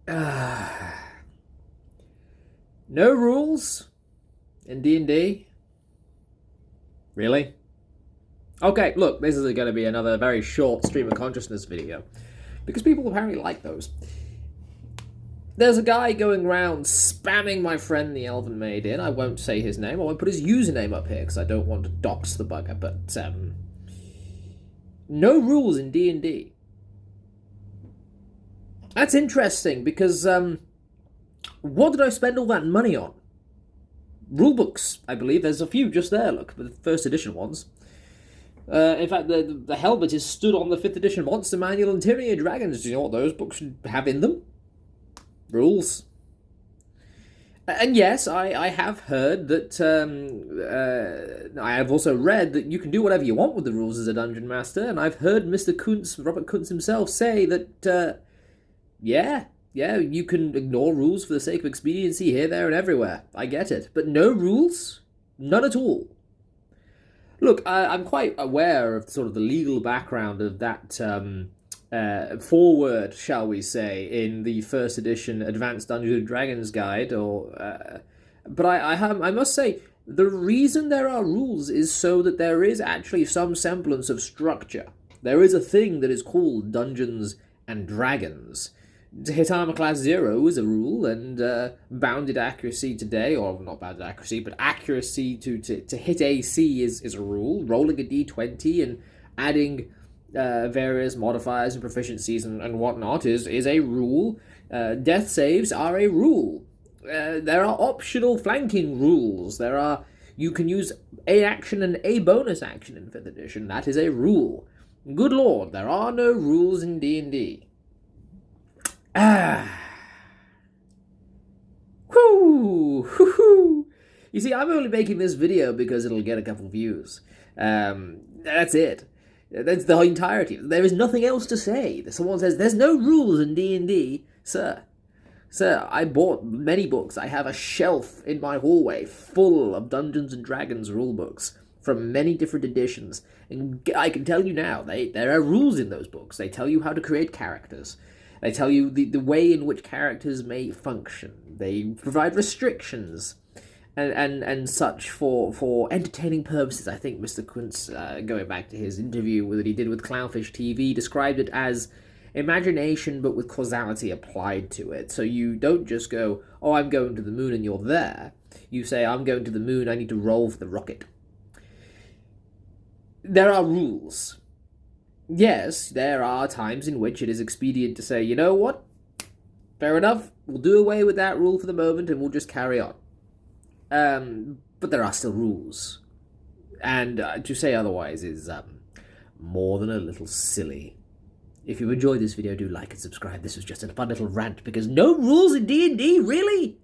No rules in D&D? Really? Okay, look, this is going to be another very short stream of consciousness video, because people apparently like those. There's a guy going around spamming my friend the Elven Maid Inn. I won't say his name. I won't put his username up here because I don't want to dox the bugger. But no rules in D&D. That's interesting because what did I spend all that money on? Rulebooks, I believe. There's a few just there. Look, the first edition ones. In fact, the helmet is stood on the 5th edition Monster Manual and Tyranny of Dragons. Do you know what those books should have in them? Rules. And yes, I have heard that, I have also read that you can do whatever you want with the rules as a dungeon master, and I've heard Mr. Kuntz, Robert Kuntz himself, say that, yeah, you can ignore rules for the sake of expediency here, there, and everywhere. I get it. But no rules? None at all. Look, I'm quite aware of sort of the legal background of that, forward, shall we say, in the first edition Advanced Dungeons and Dragons guide, but I must say, the reason there are rules is so that there is actually some semblance of structure. There is a thing that is called Dungeons and Dragons. To hit armor class 0 is a rule, and bounded accuracy today, or not bounded accuracy, but accuracy to hit AC is a rule. Rolling a d20 and adding various modifiers and proficiencies and whatnot is a rule. Death saves are a rule. There are optional flanking rules. You can use a action and a bonus action in 5th edition. That is a rule. Good lord, there are no rules in D&D. Whoo! You see, I'm only making this video because it'll get a couple views. That's it. That's the entirety. There is nothing else to say. Someone says, there's no rules in D&D. Sir, I bought many books. I have a shelf in my hallway full of Dungeons & Dragons rulebooks from many different editions. And I can tell you now, there are rules in those books. They tell you how to create characters. They tell you the way in which characters may function. They provide restrictions and such for entertaining purposes. I think Mr. Kuntz, going back to his interview that he did with Clownfish TV, described it as imagination but with causality applied to it. So you don't just go, oh, I'm going to the moon and you're there. You say, I'm going to the moon, I need to roll for the rocket. There are rules. Yes, there are times in which it is expedient to say, you know what? Fair enough, we'll do away with that rule for the moment and we'll just carry on. But there are still rules. And to say otherwise is more than a little silly. If you enjoyed this video, do like and subscribe. This was just a fun little rant because no rules in D&D, really?